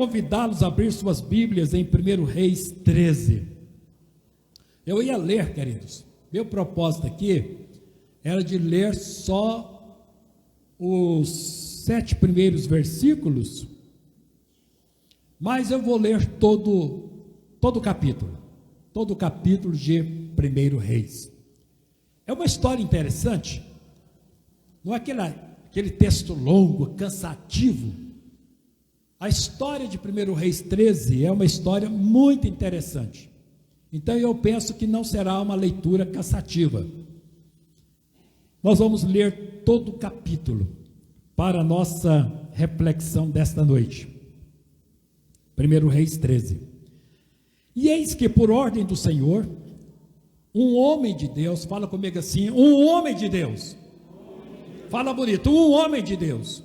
convidá-los a abrir suas Bíblias em 1 Reis 13. Eu ia ler, queridos. Meu propósito aqui era de ler só os 7 primeiros versículos, mas eu vou ler todo o capítulo de 1 Reis. É uma história interessante, não é aquele texto longo, cansativo. A história de 1 Reis 13 é uma história muito interessante. Então eu penso que não será uma leitura cansativa. Nós vamos ler todo o capítulo para a nossa reflexão desta noite. 1 Reis 13. E eis que por ordem do Senhor, um homem de Deus, fala comigo assim, um homem de Deus. Fala bonito, um homem de Deus.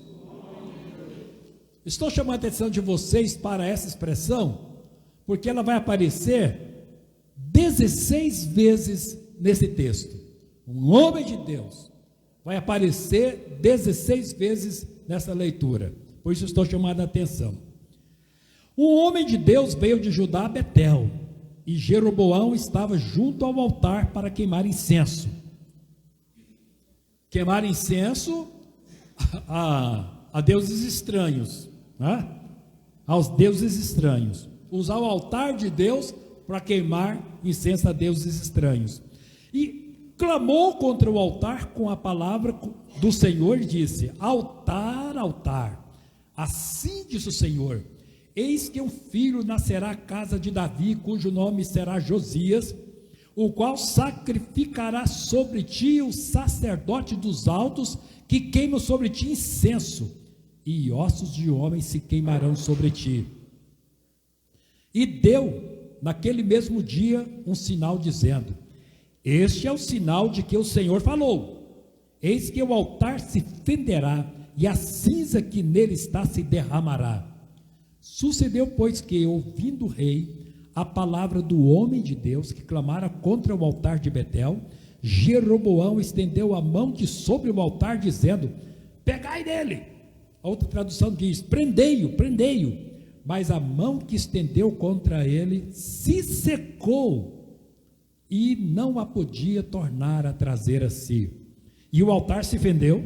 Estou chamando a atenção de vocês para essa expressão, porque ela vai aparecer 16 vezes nesse texto. Um homem de Deus vai aparecer 16 vezes nessa leitura. Por isso estou chamando a atenção. Um homem de Deus veio de Judá a Betel, e Jeroboão estava junto ao altar para queimar incenso. Queimar incenso a deuses estranhos, né? Aos deuses estranhos. Usar o altar de Deus para queimar incenso a deuses estranhos. E clamou contra o altar com a palavra do Senhor e disse: altar, altar, assim diz o Senhor, eis que um filho nascerá à casa de Davi, cujo nome será Josias, o qual sacrificará sobre ti o sacerdote dos altos, que queima sobre ti incenso, e ossos de homens se queimarão sobre ti. E deu, naquele mesmo dia, um sinal dizendo: este é o sinal de que o Senhor falou, eis que o altar se fenderá, e a cinza que nele está se derramará. Sucedeu, pois, que, ouvindo o rei a palavra do homem de Deus, que clamara contra o altar de Betel, Jeroboão estendeu a mão de sobre o altar, dizendo: pegai nele. A outra tradução diz: prendei-o, prendei-o. Mas a mão que estendeu contra ele se secou, e não a podia tornar a trazer a si. E o altar se fendeu,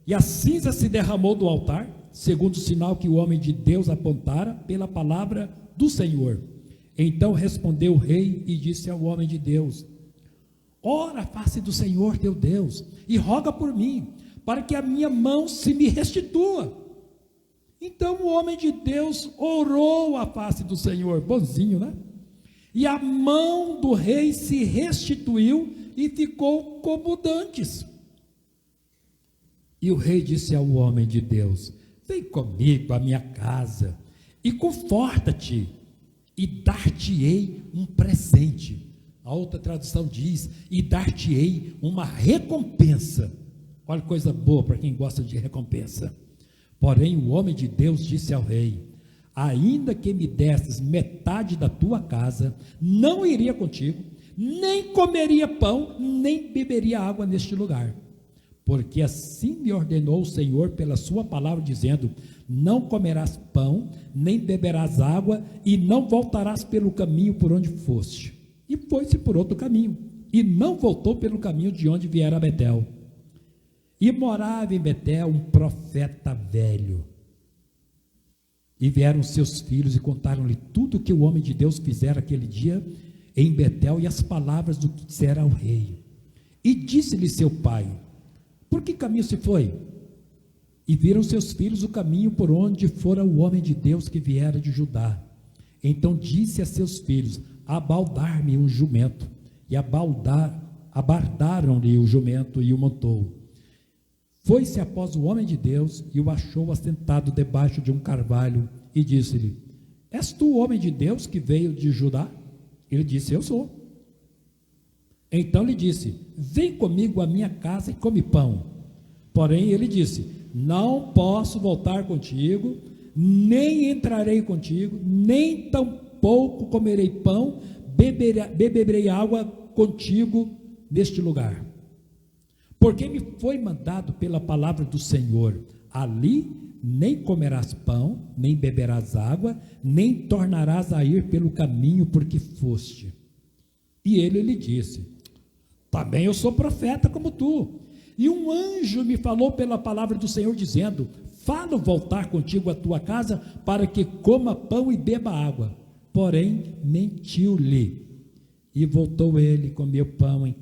e a cinza se derramou do altar, segundo o sinal que o homem de Deus apontara pela palavra do Senhor. Então respondeu o rei e disse ao homem de Deus: ora a face do Senhor teu Deus, e roga por mim, para que a minha mão se me restitua. Então o homem de Deus orou a face do Senhor, bonzinho, né? E a mão do rei se restituiu e ficou como dantes. E o rei disse ao homem de Deus: vem comigo à minha casa e conforta-te, e dar-te-ei um presente. A outra tradução diz: e dar-te-ei uma recompensa. Olha que coisa boa para quem gosta de recompensa. Porém o homem de Deus disse ao rei: ainda que me desses metade da tua casa, não iria contigo, nem comeria pão, nem beberia água neste lugar. Porque assim me ordenou o Senhor pela sua palavra, dizendo: não comerás pão, nem beberás água, e não voltarás pelo caminho por onde foste. E foi-se por outro caminho, e não voltou pelo caminho de onde viera a Betel. E morava em Betel um profeta velho. E vieram seus filhos e contaram-lhe tudo o que o homem de Deus fizera aquele dia em Betel, e as palavras do que dissera ao rei. E disse-lhe seu pai: por que caminho se foi? E viram seus filhos o caminho por onde fora o homem de Deus que viera de Judá. Então disse a seus filhos: abaldar-me um jumento. E abardaram-lhe o jumento e o montou. Foi-se após o homem de Deus e o achou assentado debaixo de um carvalho e disse-lhe: és tu o homem de Deus que veio de Judá? Ele disse: eu sou. Então lhe disse: vem comigo à minha casa e come pão. Porém ele disse: não posso voltar contigo, nem entrarei contigo, nem tampouco comerei pão, beberei água contigo neste lugar. Porque me foi mandado pela palavra do Senhor: ali nem comerás pão, nem beberás água, nem tornarás a ir pelo caminho por que foste. E ele lhe disse: também eu sou profeta como tu. E um anjo me falou pela palavra do Senhor, dizendo: falo voltar contigo à tua casa, para que coma pão e beba água. Porém, mentiu-lhe. E voltou ele, comeu pão em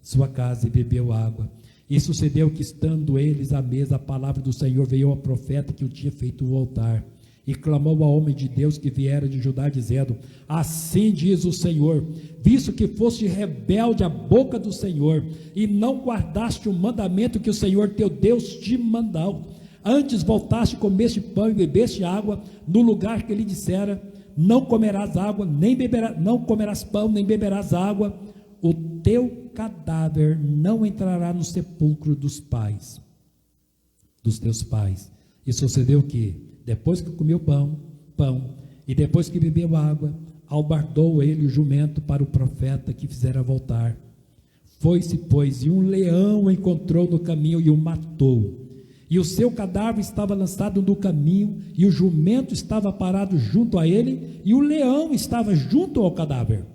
sua casa, e bebeu água. E sucedeu que, estando eles à mesa, a palavra do Senhor veio ao profeta que o tinha feito voltar. E clamou ao homem de Deus que viera de Judá, dizendo: assim diz o Senhor, visto que foste rebelde à boca do Senhor, e não guardaste o mandamento que o Senhor teu Deus te mandou, antes voltaste, comeste pão e bebeste água, no lugar que ele dissera: não comerás água, não comerás pão, nem beberás água, o teu cadáver não entrará no sepulcro dos teus pais. E sucedeu que, depois que comeu pão, e depois que bebeu água, albardou ele o jumento para o profeta que fizera voltar. Foi-se, pois, e um leão o encontrou no caminho e o matou. E o seu cadáver estava lançado no caminho, e o jumento estava parado junto a ele, e o leão estava junto ao cadáver.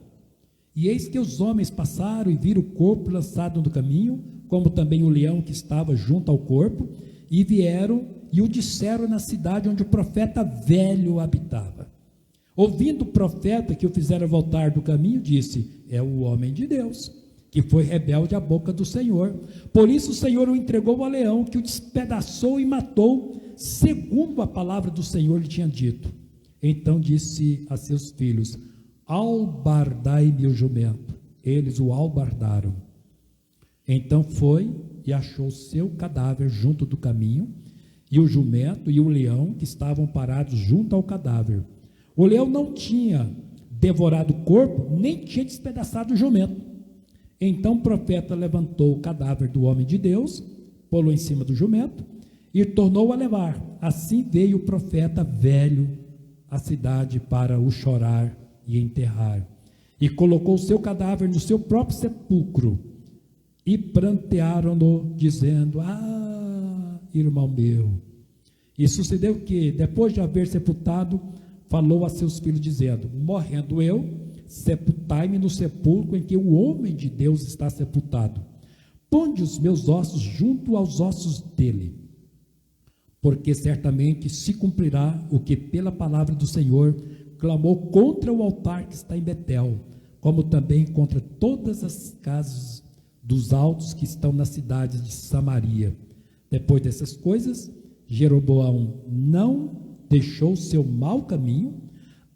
E eis que os homens passaram e viram o corpo lançado no caminho, como também o leão que estava junto ao corpo, e vieram e o disseram na cidade onde o profeta velho habitava. Ouvindo o profeta que o fizera voltar do caminho, disse: é o homem de Deus, que foi rebelde à boca do Senhor. Por isso o Senhor o entregou ao leão, que o despedaçou e matou, segundo a palavra do Senhor lhe tinha dito. Então disse a seus filhos: albardai-me o jumento. Eles o albardaram. Então foi e achou o seu cadáver junto do caminho, e o jumento e o leão que estavam parados junto ao cadáver. O leão não tinha devorado o corpo, nem tinha despedaçado o jumento. Então o profeta levantou o cadáver do homem de Deus, pô-lo em cima do jumento, e tornou a levar. Assim veio o profeta velho à cidade para o chorar e enterrar. E colocou o seu cadáver no seu próprio sepulcro, e prantearam-no, dizendo: irmão meu. E sucedeu que, depois de haver sepultado, falou a seus filhos, dizendo: morrendo eu, sepultai-me no sepulcro em que o homem de Deus está sepultado. Ponde os meus ossos junto aos ossos dele, porque certamente se cumprirá o que pela palavra do Senhor clamou contra o altar que está em Betel, como também contra todas as casas dos altos que estão nas cidades de Samaria. Depois dessas coisas, Jeroboão não deixou seu mau caminho,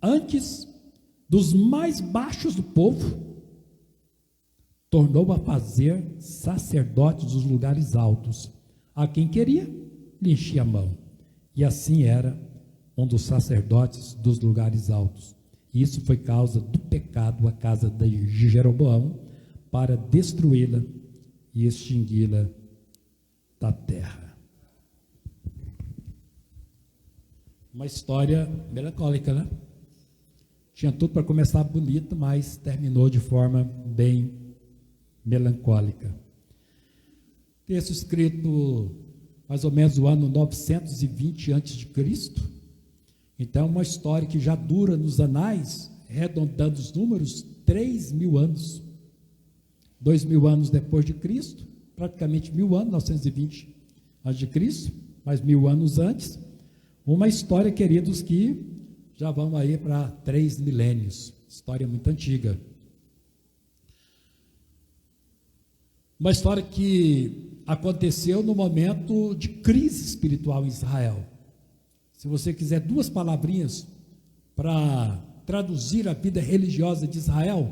antes dos mais baixos do povo, tornou a fazer sacerdotes dos lugares altos. A quem queria, lhe enchia a mão. E assim era um dos sacerdotes dos lugares altos. E isso foi causa do pecado, a casa de Jeroboão, para destruí-la e extingui-la da terra. Uma história melancólica, né? Tinha tudo para começar bonito, mas terminou de forma bem melancólica. Texto escrito mais ou menos no ano 920 a.C. Então, uma história que já dura nos anais, arredondando os números, 3.000 anos. 2.000 anos depois de Cristo, praticamente 1.000 anos, 920 a.C., mais 1.000 anos antes. Uma história, queridos, que já vão aí para 3 milênios. História muito antiga. Uma história que aconteceu no momento de crise espiritual em Israel. Se você quiser 2 palavrinhas para traduzir a vida religiosa de Israel,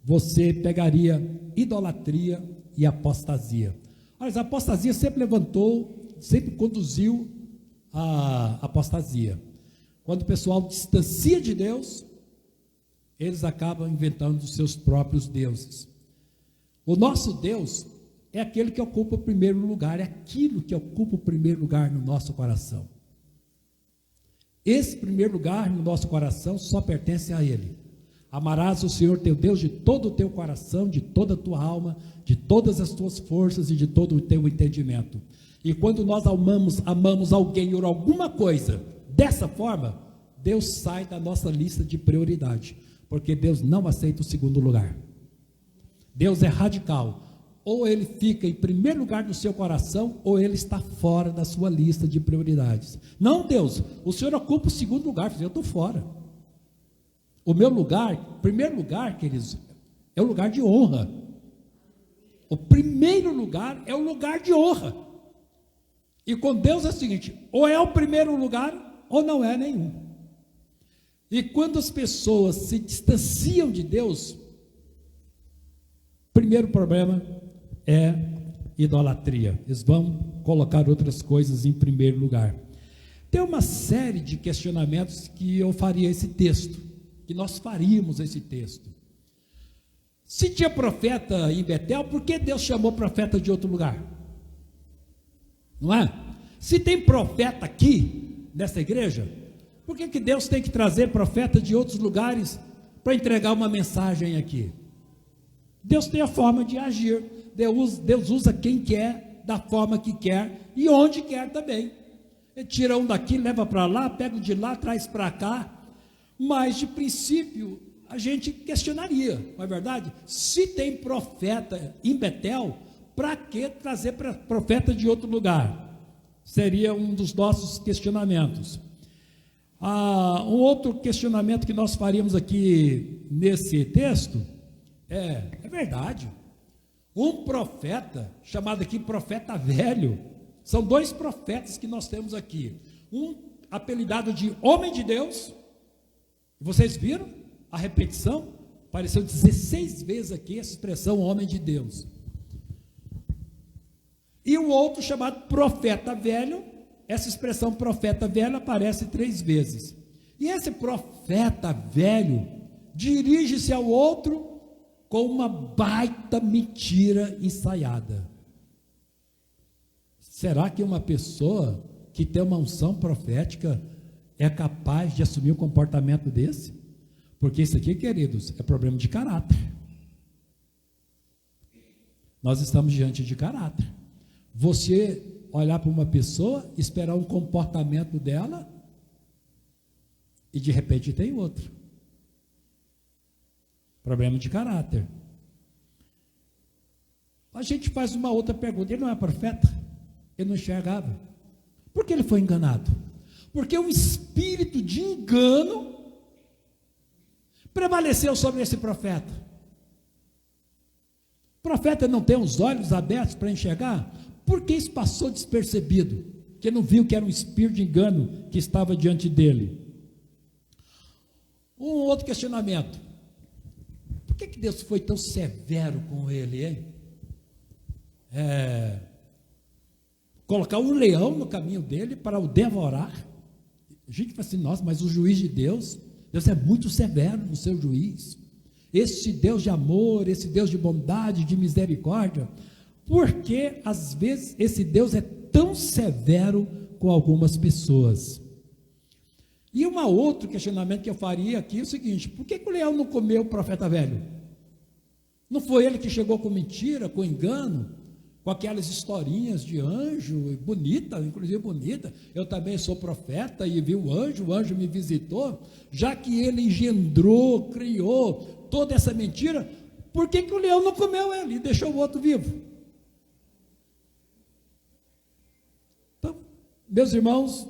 você pegaria idolatria e apostasia. Mas a apostasia sempre levantou, sempre conduziu a apostasia. Quando o pessoal distancia de Deus, eles acabam inventando os seus próprios deuses. O nosso Deus é aquele que ocupa o primeiro lugar, é aquilo que ocupa o primeiro lugar no nosso coração. Esse primeiro lugar no nosso coração só pertence a Ele. Amarás o Senhor teu Deus de todo o teu coração, de toda a tua alma, de todas as tuas forças e de todo o teu entendimento. E quando nós amamos alguém ou alguma coisa dessa forma, Deus sai da nossa lista de prioridade, porque Deus não aceita o segundo lugar. Deus é radical. Ou ele fica em primeiro lugar no seu coração, ou ele está fora da sua lista de prioridades. Não, Deus, o Senhor ocupa o segundo lugar, eu estou fora. O meu lugar, primeiro lugar, queridos, é o lugar de honra. O primeiro lugar é o lugar de honra. E com Deus é o seguinte, ou é o primeiro lugar, ou não é nenhum. E quando as pessoas se distanciam de Deus, primeiro problema é idolatria. Eles vão colocar outras coisas em primeiro lugar. Tem uma série de questionamentos que eu faria esse texto, que nós faríamos esse texto. Se tinha profeta em Betel, por que Deus chamou profeta de outro lugar? Não é? Se tem profeta aqui, nessa igreja, por que Deus tem que trazer profeta de outros lugares para entregar uma mensagem aqui? Deus tem a forma de agir. Deus usa quem quer, da forma que quer e onde quer também. Ele tira um daqui, leva para lá, pega de lá, traz para cá. Mas de princípio a gente questionaria, não é verdade? Se tem profeta em Betel, para que trazer profeta de outro lugar? Seria um dos nossos questionamentos. Um outro questionamento que nós faríamos aqui nesse texto é verdade. Um profeta, chamado aqui profeta velho, são dois profetas que nós temos aqui. Um apelidado de homem de Deus, vocês viram a repetição? Apareceu 16 vezes aqui essa expressão homem de Deus. E o outro chamado profeta velho, essa expressão profeta velho aparece 3 vezes. E esse profeta velho dirige-se ao outro com uma baita mentira ensaiada. Será que uma pessoa que tem uma unção profética é capaz de assumir um comportamento desse? Porque isso aqui, queridos, é problema de caráter. Nós estamos diante de caráter. Você olhar para uma pessoa, esperar um comportamento dela e de repente tem outro. Problema de caráter. A gente faz uma outra pergunta. Ele não é profeta? Ele não enxergava? Por que ele foi enganado? Porque um espírito de engano prevaleceu sobre esse profeta. O profeta não tem os olhos abertos para enxergar? Por que isso passou despercebido? Que não viu que era um espírito de engano que estava diante dele. Um outro questionamento. Por que Deus foi tão severo com ele, hein? Colocar um leão no caminho dele para o devorar. A gente fala assim, nossa, mas o juiz de Deus é muito severo no seu juiz. Esse Deus de amor, esse Deus de bondade, de misericórdia, porque às vezes esse Deus é tão severo com algumas pessoas? E um outro questionamento que eu faria aqui é o seguinte: por que o leão não comeu o profeta velho? Não foi ele que chegou com mentira, com engano, com aquelas historinhas de anjo, bonita, inclusive bonita, eu também sou profeta e vi o anjo me visitou, já que ele engendrou, criou toda essa mentira, por que o leão não comeu ele e deixou o outro vivo? Então, meus irmãos,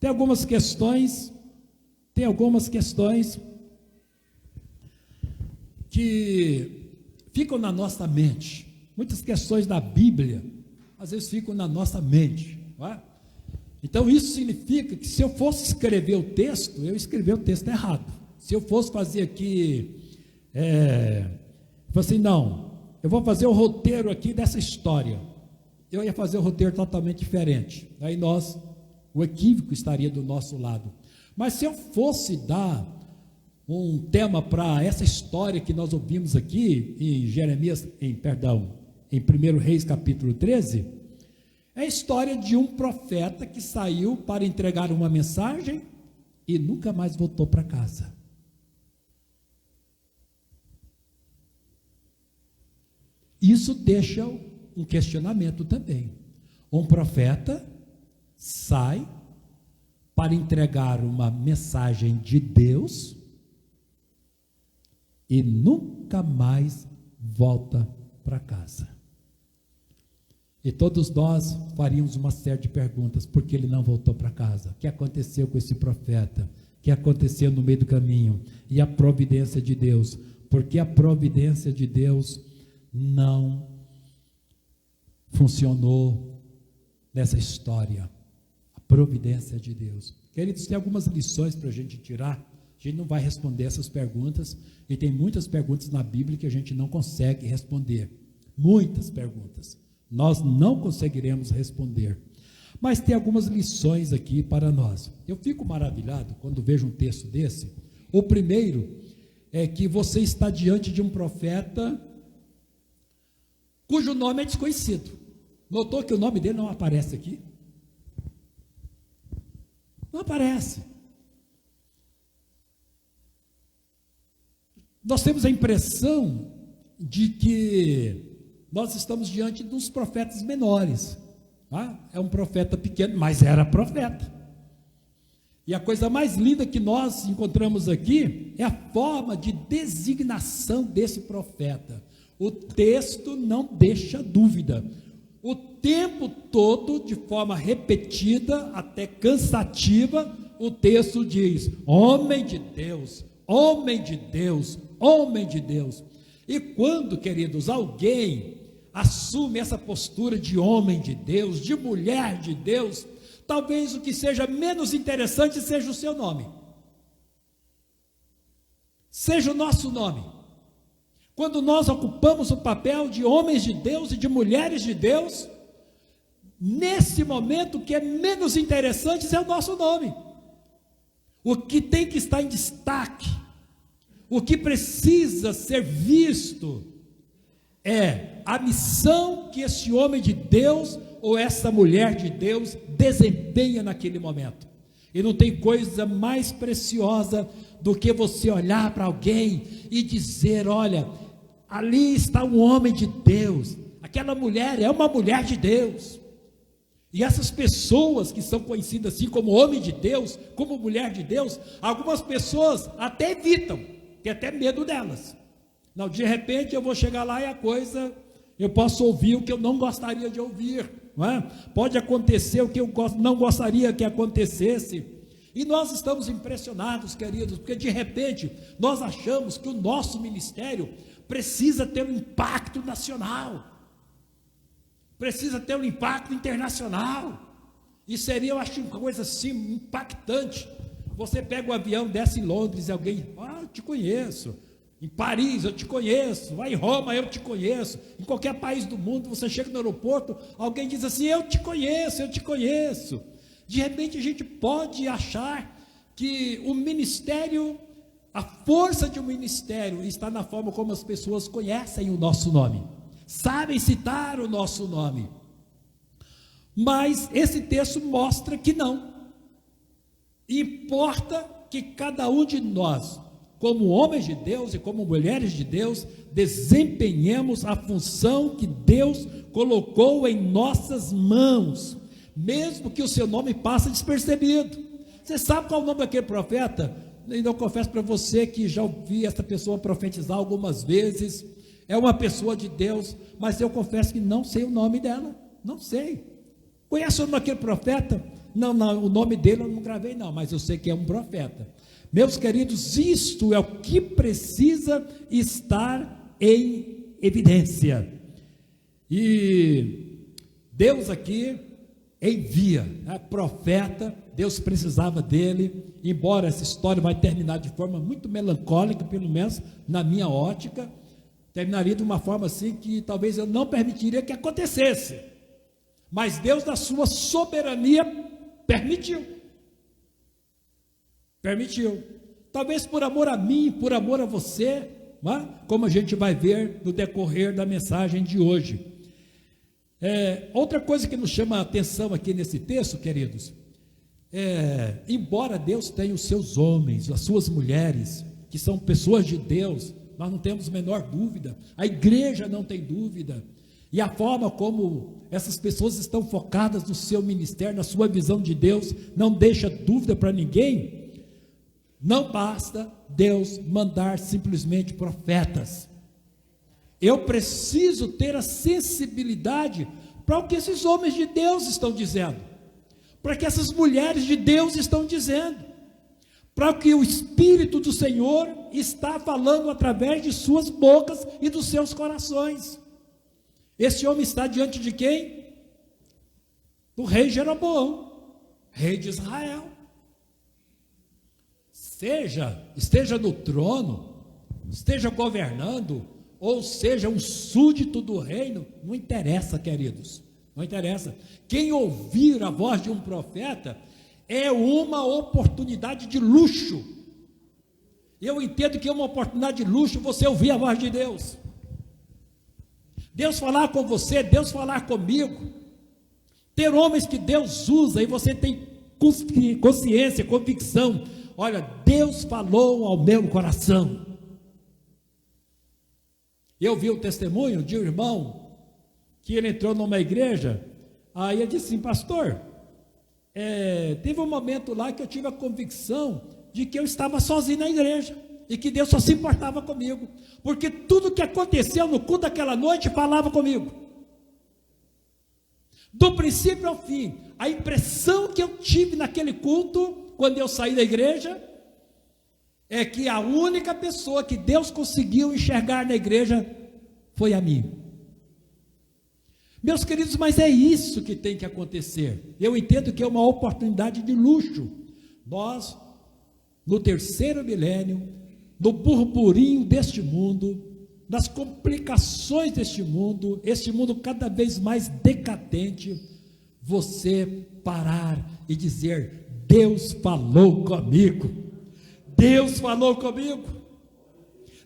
tem algumas questões que ficam na nossa mente. Muitas questões da Bíblia, às vezes ficam na nossa mente, não é? Então isso significa que se eu fosse escrever o texto, eu escrevi o texto errado. Se eu fosse fazer aqui, assim, não, eu vou fazer o roteiro aqui dessa história, eu ia fazer o roteiro totalmente diferente, aí o equívoco estaria do nosso lado. Mas se eu fosse dar um tema para essa história que nós ouvimos aqui em em 1 Reis capítulo 13, é a história de um profeta que saiu para entregar uma mensagem e nunca mais voltou para casa. Isso deixa um questionamento também. Um profeta sai para entregar uma mensagem de Deus e nunca mais volta para casa. E todos nós faríamos uma série de perguntas: por que ele não voltou para casa? O que aconteceu com esse profeta? O que aconteceu no meio do caminho? E a providência de Deus? Porque a providência de Deus não funcionou nessa história. A providência de Deus. Queridos, tem algumas lições para a gente tirar. A gente não vai responder essas perguntas, e tem muitas perguntas na Bíblia que a gente não consegue responder. Muitas perguntas. Nós não conseguiremos responder. Mas tem algumas lições aqui para nós. Eu fico maravilhado quando vejo um texto desse. O primeiro é que você está diante de um profeta cujo nome é desconhecido. Notou que o nome dele não aparece aqui? Não aparece. Nós temos a impressão de que nós estamos diante dos profetas menores. Tá? É um profeta pequeno, mas era profeta. E a coisa mais linda que nós encontramos aqui é a forma de designação desse profeta. O texto não deixa dúvida. O tempo todo, de forma repetida, até cansativa, o texto diz: homem de Deus, homem de Deus, homem de Deus. E quando, queridos, alguém assume essa postura de homem de Deus, de mulher de Deus, talvez o que seja menos interessante seja o seu nome, seja o nosso nome. Quando nós ocupamos o papel de homens de Deus e de mulheres de Deus, nesse momento o que é menos interessante é o nosso nome. O que tem que estar em destaque, o que precisa ser visto, é a missão que esse homem de Deus ou essa mulher de Deus desempenha naquele momento. E não tem coisa mais preciosa do que você olhar para alguém e dizer: olha, ali está um homem de Deus, aquela mulher é uma mulher de Deus. E essas pessoas que são conhecidas assim como homem de Deus, como mulher de Deus, algumas pessoas até evitam, tem até medo delas. Não, de repente eu vou chegar lá e a coisa, eu posso ouvir o que eu não gostaria de ouvir, não é? Pode acontecer o que eu não gostaria que acontecesse. E nós estamos impressionados, queridos, porque de repente nós achamos que o nosso ministério precisa ter um impacto nacional, precisa ter um impacto internacional. E seria, eu acho, uma coisa assim impactante. Você pega o avião, desce em Londres e alguém: eu te conheço. Em Paris eu te conheço, vai em Roma eu te conheço, em qualquer país do mundo você chega no aeroporto, alguém diz assim: eu te conheço, eu te conheço. De repente a gente pode achar que o ministério, a força de um ministério está na forma como as pessoas conhecem o nosso nome, sabem citar o nosso nome. Mas esse texto mostra que não. Importa que cada um de nós, como homens de Deus e como mulheres de Deus, desempenhemos a função que Deus colocou em nossas mãos, mesmo que o seu nome passe despercebido. Você sabe qual é o nome daquele profeta? Eu confesso para você que já ouvi essa pessoa profetizar algumas vezes. É uma pessoa de Deus, mas eu confesso que não sei o nome dela, não sei. Conhece o nome daquele profeta? Não, o nome dele eu não gravei não, mas eu sei que é um profeta. Meus queridos, isto é o que precisa estar em evidência. E Deus aqui envia, profeta, Deus precisava dele, embora essa história vai terminar de forma muito melancólica, pelo menos na minha ótica, terminaria de uma forma assim que talvez eu não permitiria que acontecesse, mas Deus, na sua soberania, permitiu, talvez por amor a mim, por amor a você, como a gente vai ver no decorrer da mensagem de hoje. Outra coisa que nos chama a atenção aqui nesse texto, queridos, embora Deus tenha os seus homens, as suas mulheres, que são pessoas de Deus, nós não temos a menor dúvida, a igreja não tem dúvida, E a forma como essas pessoas estão focadas no seu ministério, na sua visão de Deus, não deixa dúvida para ninguém. Não basta Deus mandar simplesmente profetas. Eu preciso ter a sensibilidade para o que esses homens de Deus estão dizendo, para que essas mulheres de Deus estão dizendo, para o que o Espírito do Senhor está falando através de suas bocas e dos seus corações. Esse homem está diante de quem? Do rei Jeroboão, rei de Israel. Esteja no trono, esteja governando, ou seja um súdito do reino, não interessa, queridos, não interessa. Quem ouvir a voz de um profeta é uma oportunidade de luxo. Eu entendo que é uma oportunidade de luxo você ouvir a voz de Deus. Deus falar com você, Deus falar comigo. Ter homens que Deus usa e você tem consciência, convicção. Olha, Deus falou ao meu coração. Eu vi o testemunho de um irmão que ele entrou numa igreja. Aí ele disse assim: pastor, teve um momento lá que eu tive a convicção de que eu estava sozinho na igreja e que Deus só se importava comigo, porque tudo que aconteceu no culto daquela noite falava comigo, do princípio ao fim. A impressão que eu tive naquele culto, quando eu saí da igreja, é que a única pessoa que Deus conseguiu enxergar na igreja foi a mim. Meus queridos, mas é isso que tem que acontecer. Eu entendo que é uma oportunidade de luxo. Nós, no terceiro milênio, no burburinho deste mundo, nas complicações deste mundo, este mundo cada vez mais decadente, você parar e dizer: Deus falou comigo, Deus falou comigo,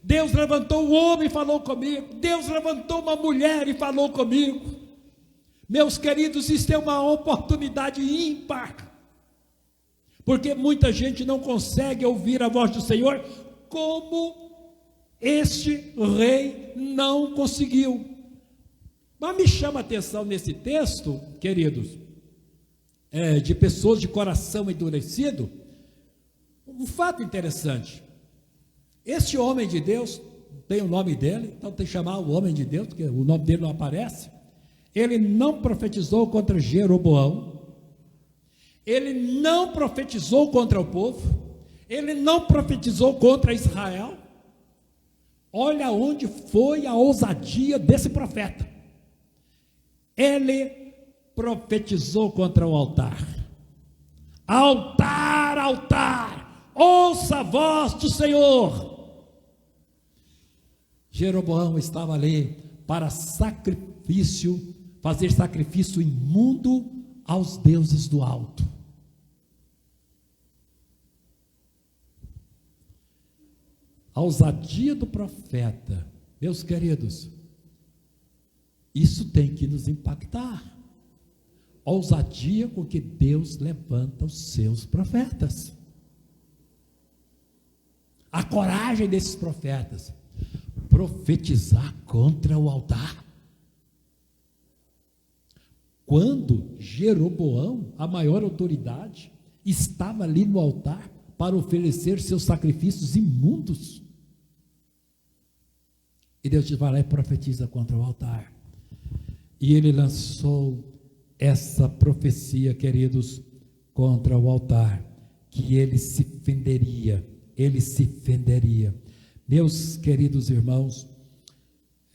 Deus levantou um homem e falou comigo, Deus levantou uma mulher e falou comigo. Meus queridos, isso é uma oportunidade ímpar, porque muita gente não consegue ouvir a voz do Senhor, como este rei não conseguiu. Mas me chama a atenção nesse texto, queridos, de pessoas de coração endurecido, um fato interessante. Este homem de Deus, tem o nome dele, então tem que chamar o homem de Deus, porque o nome dele não aparece. Ele não profetizou contra Jeroboão, ele não profetizou contra o povo, ele não profetizou contra Israel. Olha onde foi a ousadia desse profeta. Ele profetizou contra o altar. Altar, altar, ouça a voz do Senhor. Jeroboão estava ali para sacrifício, fazer sacrifício imundo aos deuses do alto. A ousadia do profeta, meus queridos, isso tem que nos impactar. A ousadia com que Deus levanta os seus profetas. A coragem desses profetas, profetizar contra o altar. Quando Jeroboão, a maior autoridade, estava ali no altar para oferecer seus sacrifícios imundos, e Deus vai lá e profetiza contra o altar. E ele lançou essa profecia, queridos, contra o altar, que ele se fenderia. Meus queridos irmãos,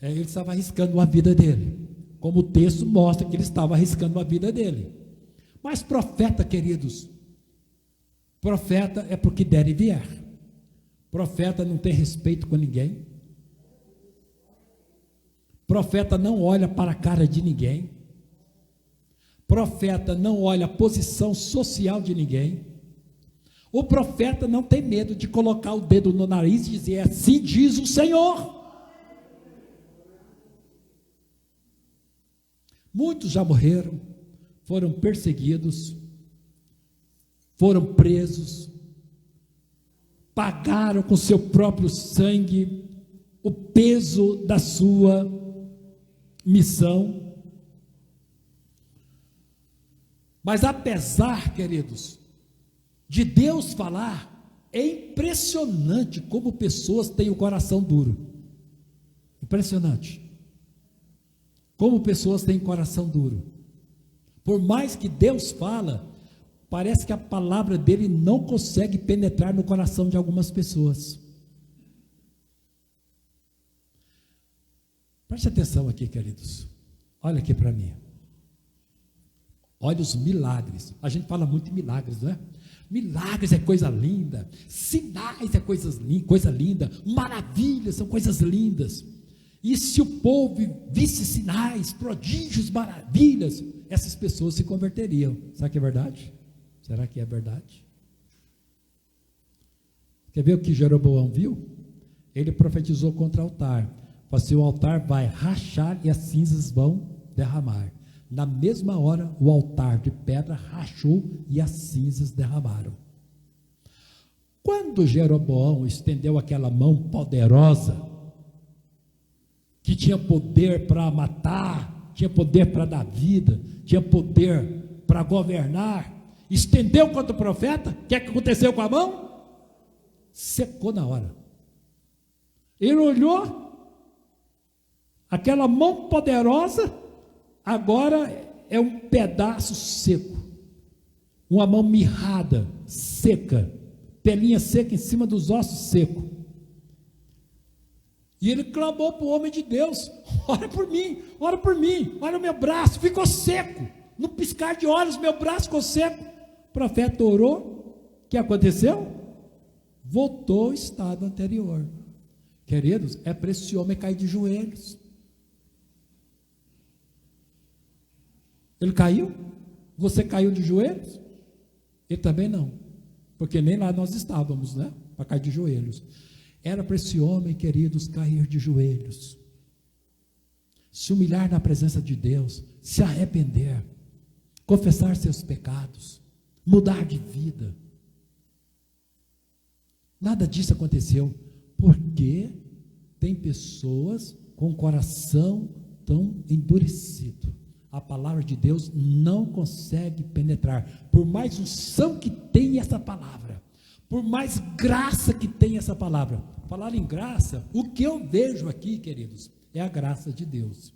ele estava arriscando a vida dele, como o texto mostra que ele estava arriscando a vida dele. Mas profeta, queridos, profeta é porque der e vier. Profeta não tem respeito com ninguém. Profeta não olha para a cara de ninguém. Profeta não olha a posição social de ninguém. O profeta não tem medo de colocar o dedo no nariz e dizer: assim diz o Senhor. Muitos já morreram, foram perseguidos, foram presos, pagaram com seu próprio sangue o peso da sua missão. Mas apesar, queridos, de Deus falar, é impressionante como pessoas têm o coração duro. Impressionante. Como pessoas têm coração duro. Por mais que Deus fala, parece que a palavra dele não consegue penetrar no coração de algumas pessoas. Preste atenção aqui, queridos. Olha aqui para mim. Olha os milagres. A gente fala muito em milagres, não é? Milagres é coisa linda. Sinais é coisa linda. Maravilhas são coisas lindas. E se o povo visse sinais, prodígios, maravilhas, essas pessoas se converteriam. Será que é verdade? Será que é verdade? Quer ver o que Jeroboão viu? Ele profetizou contra o altar. Falou assim: o altar vai rachar e as cinzas vão derramar. Na mesma hora, o altar de pedra rachou e as cinzas derramaram. Quando Jeroboão estendeu aquela mão poderosa, que tinha poder para matar, tinha poder para dar vida, tinha poder para governar, estendeu contra o profeta, o que aconteceu com a mão? Secou na hora. Ele olhou, aquela mão poderosa, agora é um pedaço seco, uma mão mirrada, seca, pelinha seca em cima dos ossos secos. E ele clamou para o homem de Deus: ora por mim, olha o meu braço, ficou seco, no piscar de olhos, meu braço ficou seco. O profeta orou, o que aconteceu? Voltou ao estado anterior. Queridos, é para esse homem cair de joelhos. Ele caiu? Você caiu de joelhos? Ele também não, porque nem lá nós estávamos, né? Para cair de joelhos. Era para esse homem, queridos, cair de joelhos, se humilhar na presença de Deus, se arrepender, confessar seus pecados, mudar de vida. Nada disso aconteceu, porque tem pessoas com o coração tão endurecido. A palavra de Deus não consegue penetrar, por mais unção que tem essa palavra, por mais graça que tem essa palavra. Falar em graça, o que eu vejo aqui, queridos, é a graça de Deus.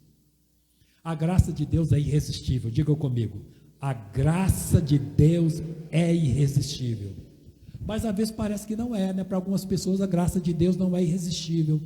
A graça de Deus é irresistível. Diga comigo: a graça de Deus é irresistível. Mas às vezes parece que não é, né? Para algumas pessoas a graça de Deus não é irresistível,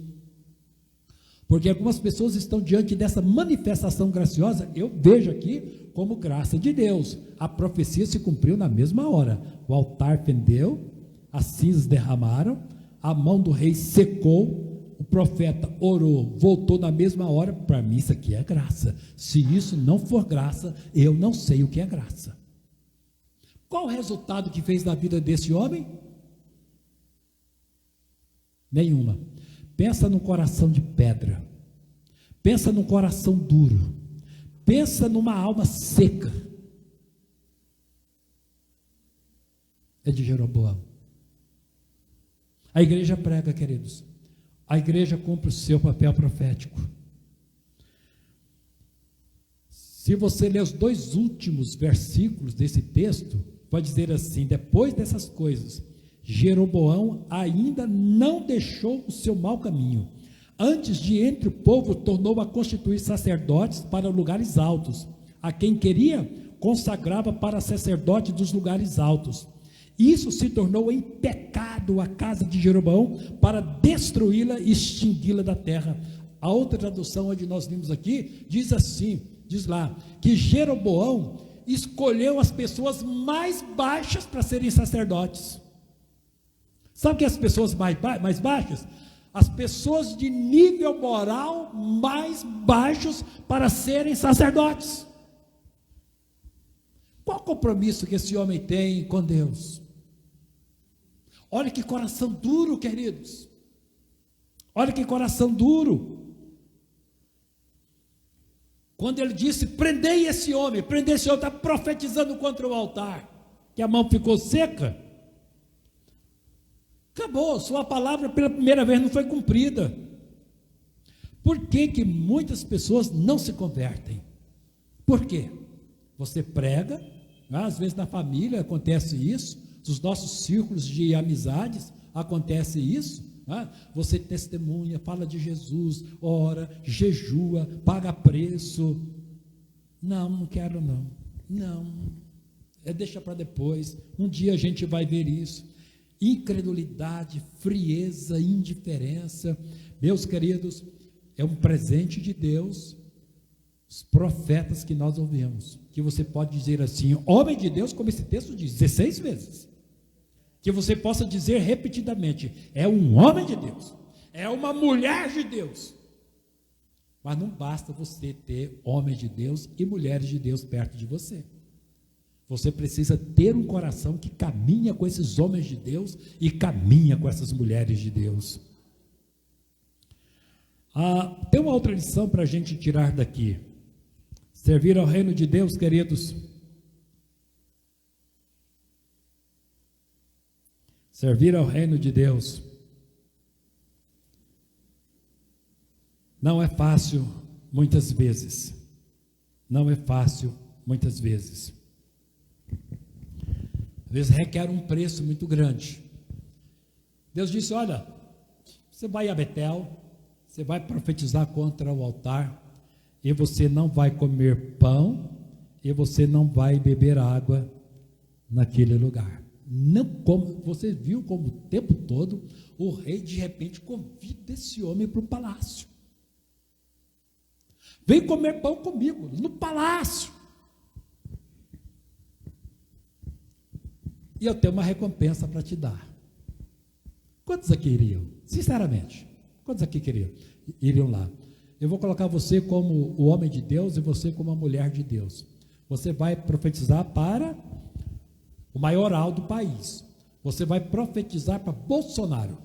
porque algumas pessoas estão diante dessa manifestação graciosa. Eu vejo aqui como graça de Deus. A profecia se cumpriu na mesma hora. O altar fendeu, as cinzas derramaram, a mão do rei secou, o profeta orou, voltou na mesma hora. Para mim isso aqui é graça. Se isso não for graça, eu não sei o que é graça. Qual o resultado que fez na vida desse homem? Nenhuma. Pensa num coração de pedra, pensa num coração duro, pensa numa alma seca. É de Jeroboão. A igreja prega, queridos, a igreja cumpre o seu papel profético. Se você ler os 2 últimos versículos desse texto, vai dizer assim: depois dessas coisas, Jeroboão ainda não deixou o seu mau caminho. Antes de entre o povo, tornou a constituir sacerdotes para lugares altos. A quem queria, consagrava para sacerdote dos lugares altos. Isso se tornou em pecado a casa de Jeroboão, para destruí-la e extingui-la da terra. A outra tradução onde nós vimos aqui, diz assim, diz lá, que Jeroboão escolheu as pessoas mais baixas para serem sacerdotes. Sabe o que é as pessoas mais baixas? As pessoas de nível moral mais baixos para serem sacerdotes. Qual o compromisso que esse homem tem com Deus? Olha que coração duro, queridos. Olha que coração duro. Quando ele disse: prendei esse homem, está profetizando contra o altar, que a mão ficou seca. Acabou, sua palavra pela primeira vez não foi cumprida. Por que que muitas pessoas não se convertem? Por quê? Você prega, né? Às vezes na família acontece isso, nos nossos círculos de amizades acontece isso, né? Você testemunha, fala de Jesus, ora, jejua, paga preço. Não quero não, deixa para depois, um dia a gente vai ver isso. Incredulidade, frieza, indiferença. Meus queridos, é um presente de Deus, os profetas que nós ouvimos, que você pode dizer assim, homem de Deus, como esse texto diz, 16 vezes, que você possa dizer repetidamente, é um homem de Deus, é uma mulher de Deus, mas não basta você ter homens de Deus e mulheres de Deus perto de você. Você precisa ter um coração que caminha com esses homens de Deus e caminha com essas mulheres de Deus. Tem uma outra lição para a gente tirar daqui. Servir ao reino de Deus, queridos. Servir ao reino de Deus não é fácil muitas vezes. Não é fácil muitas vezes. Às vezes requer um preço muito grande. Deus disse, olha, você vai a Betel, você vai profetizar contra o altar, e você não vai comer pão, e você não vai beber água naquele lugar. Não como, você viu como o tempo todo, o rei de repente convida esse homem para o palácio. Vem comer pão comigo, no palácio. E eu tenho uma recompensa para te dar. Quantos aqui iriam? Sinceramente, quantos aqui iriam lá? Eu vou colocar você como o homem de Deus e você como a mulher de Deus. Você vai profetizar para o maioral do país. Você vai profetizar para Bolsonaro.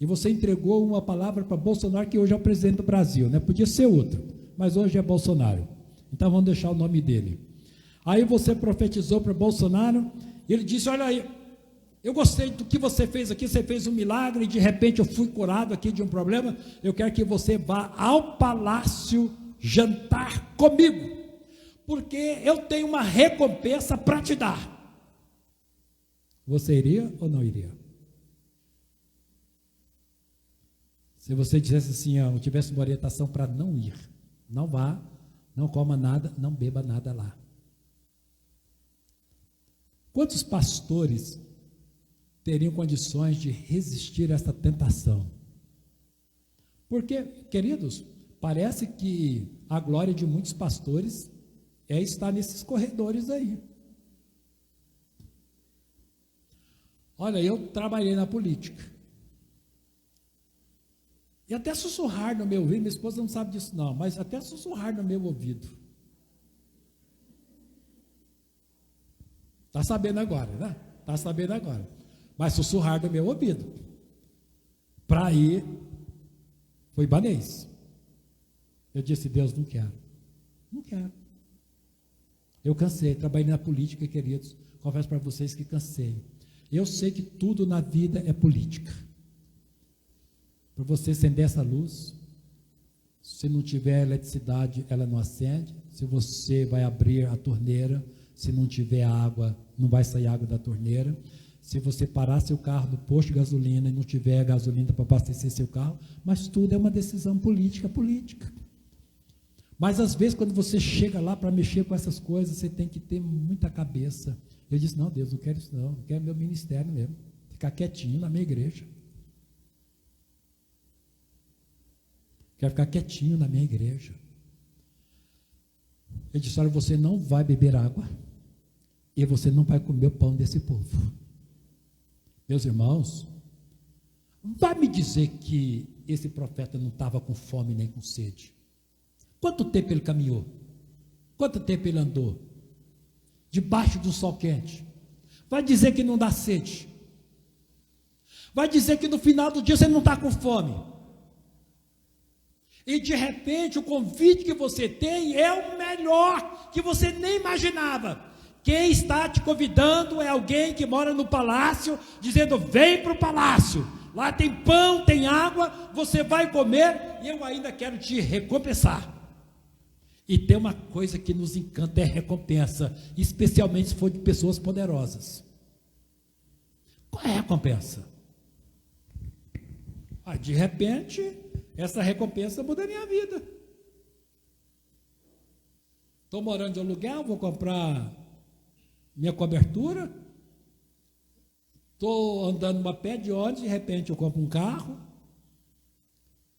E você entregou uma palavra para Bolsonaro, que hoje é o presidente do Brasil, né? Podia ser outro, mas hoje é Bolsonaro. Então vamos deixar o nome dele. Aí você profetizou para Bolsonaro, e ele disse, olha aí, eu gostei do que você fez aqui, você fez um milagre, e de repente eu fui curado aqui de um problema, eu quero que você vá ao palácio jantar comigo, porque eu tenho uma recompensa para te dar. Você iria ou não iria? Se você dissesse assim, eu tivesse uma orientação para não ir, não vá, não coma nada, não beba nada lá. Quantos pastores teriam condições de resistir a essa tentação? Porque, queridos, parece que a glória de muitos pastores é estar nesses corredores aí. Olha, eu trabalhei na política. E até sussurrar no meu ouvido, minha esposa não sabe disso não, mas até sussurrar no meu ouvido. Está sabendo agora, né? Está sabendo agora. Mas sussurrar no meu ouvido. Para ir, foi Ibanez. Eu disse, Deus, não quero. Não quero. Eu cansei, trabalhei na política, queridos. Confesso para vocês que cansei. Eu sei que tudo na vida é política. Para você acender essa luz, se não tiver eletricidade, ela não acende. Se você vai abrir a torneira, se não tiver água, não vai sair água da torneira. Se você parar seu carro no posto de gasolina e não tiver gasolina para abastecer seu carro, mas tudo é uma decisão política. Mas às vezes quando você chega lá para mexer com essas coisas, você tem que ter muita cabeça. Eu disse, não, Deus, não quero isso não, quero meu ministério mesmo, ficar quietinho na minha igreja. Quero ficar quietinho na minha igreja. Ele disse, olha, você não vai beber água e você não vai comer o pão desse povo. Meus irmãos, vai me dizer que esse profeta não estava com fome nem com sede. Quanto tempo ele caminhou? Quanto tempo ele andou? Debaixo do sol quente. Vai dizer que não dá sede. Vai dizer que no final do dia você não está com fome. E de repente o convite que você tem é o melhor, que você nem imaginava. Quem está te convidando é alguém que mora no palácio, dizendo, vem para o palácio, lá tem pão, tem água, você vai comer e eu ainda quero te recompensar. E tem uma coisa que nos encanta, é recompensa, especialmente se for de pessoas poderosas. Qual é a recompensa? De repente, essa recompensa muda a minha vida. Estou morando de aluguel, vou comprar minha cobertura, estou andando numa pé de ônibus, de repente eu compro um carro,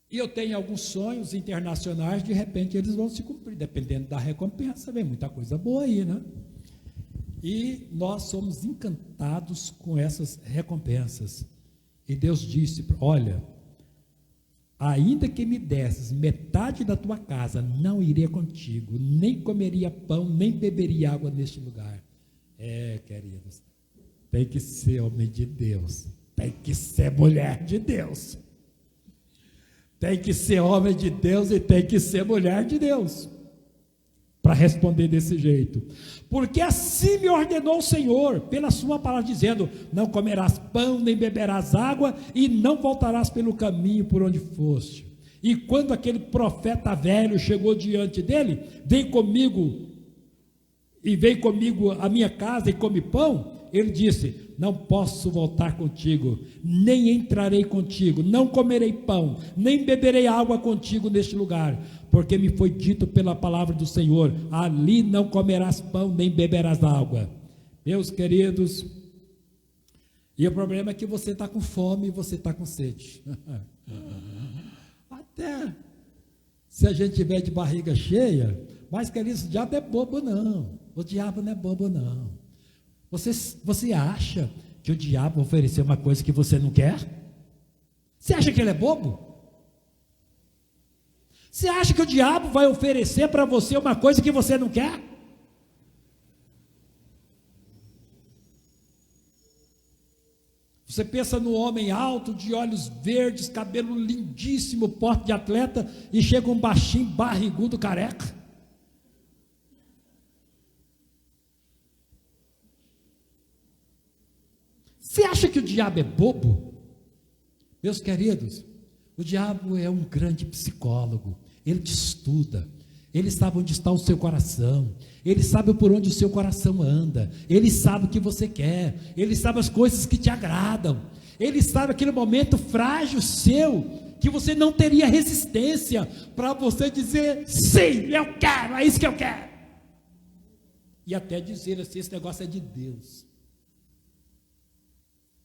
e eu tenho alguns sonhos internacionais, de repente eles vão se cumprir, dependendo da recompensa, vem muita coisa boa aí, né? E nós somos encantados com essas recompensas. E Deus disse, olha, ainda que me desses metade da tua casa, não iria contigo, nem comeria pão, nem beberia água neste lugar. Queridos, tem que ser homem de Deus, tem que ser mulher de Deus, tem que ser homem de Deus e tem que ser mulher de Deus, para responder desse jeito, porque assim me ordenou o Senhor, pela sua palavra, dizendo, não comerás pão, nem beberás água, e não voltarás pelo caminho por onde foste. E quando aquele profeta velho chegou diante dele, vem comigo à minha casa e come pão, ele disse, não posso voltar contigo, nem entrarei contigo, não comerei pão, nem beberei água contigo neste lugar, porque me foi dito pela palavra do Senhor, ali não comerás pão, nem beberás água. Meus queridos, e o problema é que você está com fome e você está com sede. Até se a gente tiver de barriga cheia, mas queridos, o diabo é bobo não, o diabo não é bobo não. Você acha que o diabo vai oferecer uma coisa que você não quer? Você acha que ele é bobo? Você acha que o diabo vai oferecer para você uma coisa que você não quer? Você pensa no homem alto, de olhos verdes, cabelo lindíssimo, porte de atleta, e chega um baixinho, barrigudo, careca. Você acha que o diabo é bobo? Meus queridos, o diabo é um grande psicólogo, ele te estuda, ele sabe onde está o seu coração, ele sabe por onde o seu coração anda, ele sabe o que você quer, ele sabe as coisas que te agradam, ele sabe aquele momento frágil seu, que você não teria resistência para você dizer, sim, eu quero, é isso que eu quero, e até dizer assim, esse negócio é de Deus.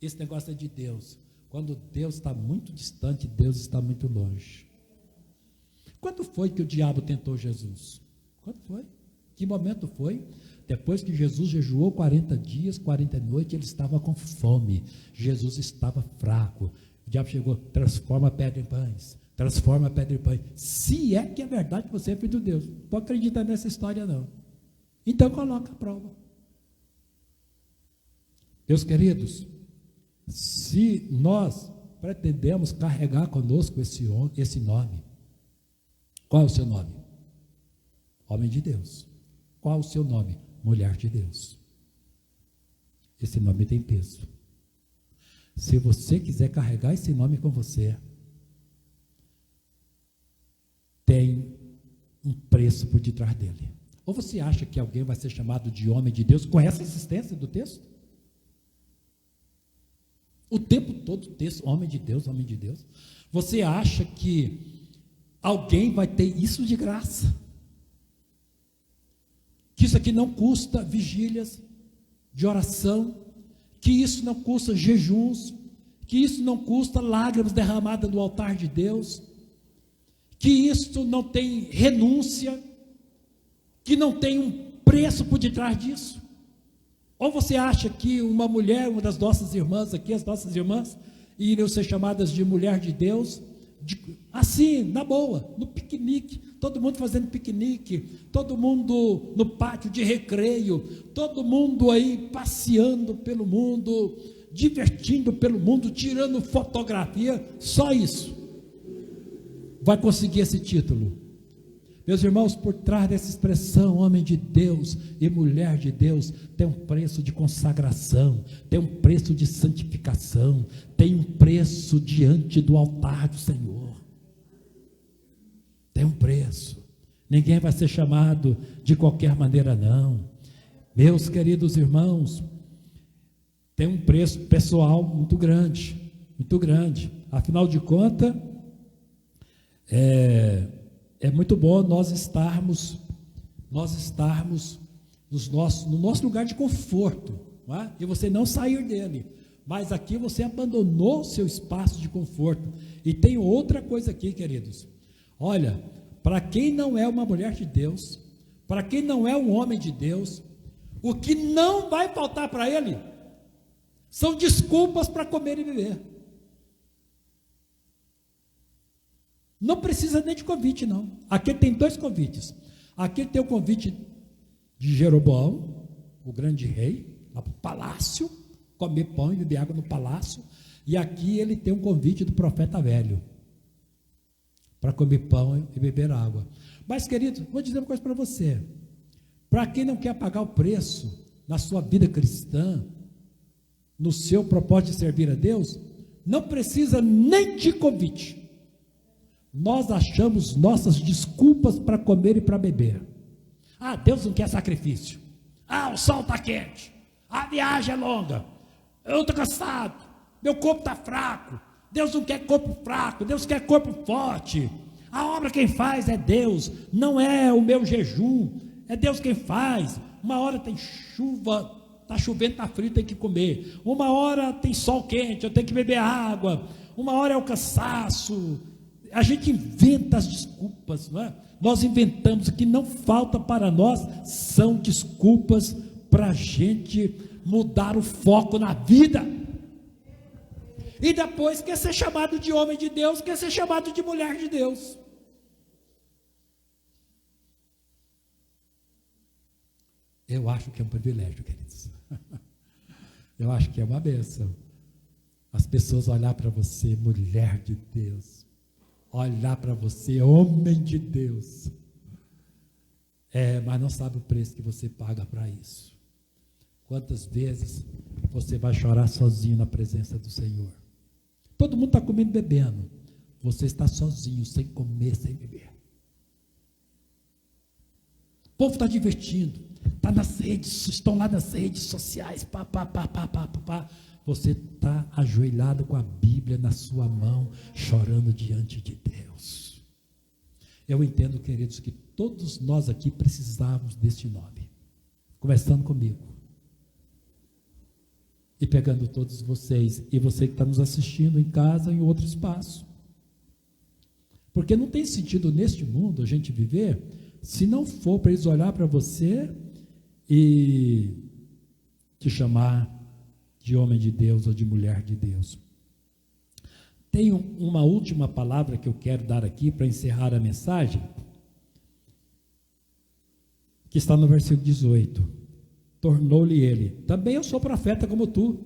Esse negócio é de Deus. Quando Deus está muito distante, Deus está muito longe. Quando foi que o diabo tentou Jesus? Quando foi? Que momento foi? Depois que Jesus jejuou 40 dias, 40 noites, ele estava com fome. Jesus estava fraco. O diabo chegou, transforma a pedra em pães. Transforma a pedra em pães. Se é que é verdade que você é filho de Deus. Não pode acreditar nessa história não. Então coloca a prova. Meus queridos, se nós pretendemos carregar conosco esse nome, qual é o seu nome? Homem de Deus. Qual é o seu nome? Mulher de Deus. Esse nome tem peso. Se você quiser carregar esse nome com você, tem um preço por detrás dele. Ou você acha que alguém vai ser chamado de homem de Deus com essa insistência do texto? O tempo todo o texto, homem de Deus, homem de Deus. Você acha que alguém vai ter isso de graça? Que isso aqui não custa vigílias de oração, que isso não custa jejuns, que isso não custa lágrimas derramadas no altar de Deus, que isso não tem renúncia, que não tem um preço por detrás disso? Ou você acha que uma mulher, uma das nossas irmãs aqui, as nossas irmãs, iriam ser chamadas de mulher de Deus, assim, na boa, no piquenique, todo mundo fazendo piquenique, todo mundo no pátio de recreio, todo mundo aí passeando pelo mundo, divertindo pelo mundo, tirando fotografia, só isso vai conseguir esse título. Meus irmãos, por trás dessa expressão, homem de Deus e mulher de Deus, tem um preço de consagração, tem um preço de santificação, tem um preço diante do altar do Senhor. Tem um preço. Ninguém vai ser chamado de qualquer maneira, não. Meus queridos irmãos, tem um preço pessoal muito grande, muito grande. Afinal de contas, é muito bom nós estarmos no nosso lugar de conforto, não é? E você não sair dele, mas aqui você abandonou o seu espaço de conforto. E tem outra coisa aqui, queridos, olha, para quem não é uma mulher de Deus, para quem não é um homem de Deus, o que não vai faltar para ele, são desculpas para comer e beber. Não precisa nem de convite, não. Aqui tem 2 convites. Aqui tem o convite de Jeroboão, o grande rei, lá para o palácio, comer pão e beber água no palácio. E aqui ele tem um convite do profeta velho, para comer pão e beber água. Mas, querido, vou dizer uma coisa para você. Para quem não quer pagar o preço na sua vida cristã, no seu propósito de servir a Deus, não precisa nem de convite. Nós achamos nossas desculpas para comer e para beber. Ah, Deus não quer sacrifício. Ah, o sol está quente. A viagem é longa. Eu estou cansado. Meu corpo está fraco. Deus não quer corpo fraco. Deus quer corpo forte. A obra quem faz é Deus. Não é o meu jejum. É Deus quem faz. Uma hora tem chuva, está chovendo, está frio, tem que comer. Uma hora tem sol quente, eu tenho que beber água. Uma hora é o cansaço. A gente inventa as desculpas, não é? Nós inventamos. O que não falta para nós são desculpas para a gente mudar o foco na vida. E depois quer ser chamado de homem de Deus, quer ser chamado de mulher de Deus. Eu acho que é um privilégio, queridos. Eu acho que é uma bênção. As pessoas olhar para você, mulher de Deus, olhar para você, homem de Deus, mas não sabe o preço que você paga para isso. Quantas vezes você vai chorar sozinho na presença do Senhor? Todo mundo está comendo e bebendo, você está sozinho, sem comer, sem beber. O povo está divertindo, está nas redes, estão lá nas redes sociais, Você está ajoelhado com a Bíblia na sua mão, chorando diante de Deus. Eu entendo, queridos, que todos nós aqui precisávamos deste nome, começando comigo, e pegando todos vocês, e você que está nos assistindo em casa, em outro espaço, porque não tem sentido neste mundo a gente viver, se não for para eles olhar para você e te chamar de homem de Deus ou de mulher de Deus. Tenho uma última palavra que eu quero dar aqui para encerrar a mensagem, que está no versículo 18. Tornou-lhe ele: também eu sou profeta como tu,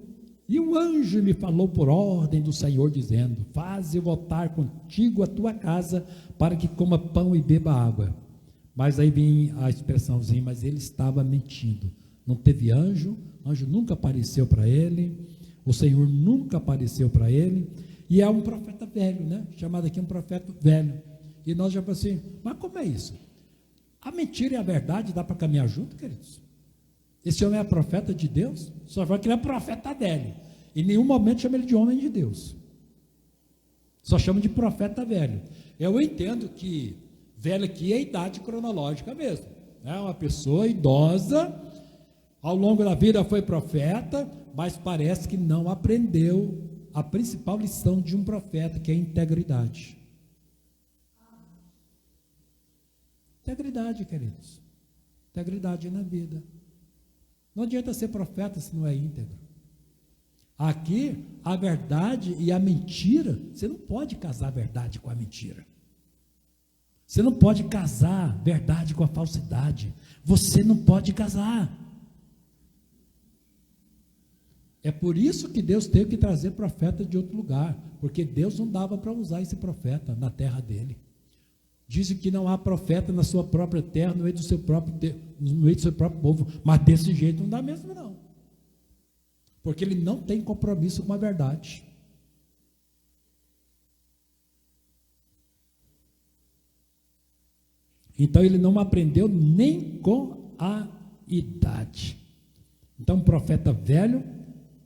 e um anjo me falou por ordem do Senhor, dizendo: faze voltar contigo a tua casa, para que coma pão e beba água. Mas aí vem a expressãozinha, mas ele estava mentindo. Não teve anjo, anjo nunca apareceu para ele, o Senhor nunca apareceu para ele, e é um profeta velho, né? Chamado aqui um profeta velho. E nós já falamos assim, mas como é isso? A mentira e a verdade dá para caminhar junto, queridos? Esse homem é profeta de Deus? Só fala que ele é profeta velho. Em nenhum momento chama ele de homem de Deus. Só chama de profeta velho. Eu entendo que velho aqui é a idade cronológica mesmo. É uma pessoa idosa, ao longo da vida foi profeta, mas parece que não aprendeu a principal lição de um profeta, que é a integridade. Integridade, queridos. Integridade na vida. Não adianta ser profeta se não é íntegro. Aqui, a verdade e a mentira, você não pode casar a verdade com a mentira. Você não pode casar a verdade com a falsidade. Você não pode casar. É por isso que Deus teve que trazer profeta de outro lugar, porque Deus não dava para usar esse profeta na terra dele. Dizem que não há profeta na sua própria terra, no meio do seu próprio povo, mas desse jeito não dá mesmo não, porque ele não tem compromisso com a verdade. Então ele não aprendeu nem com a idade. Então um profeta velho,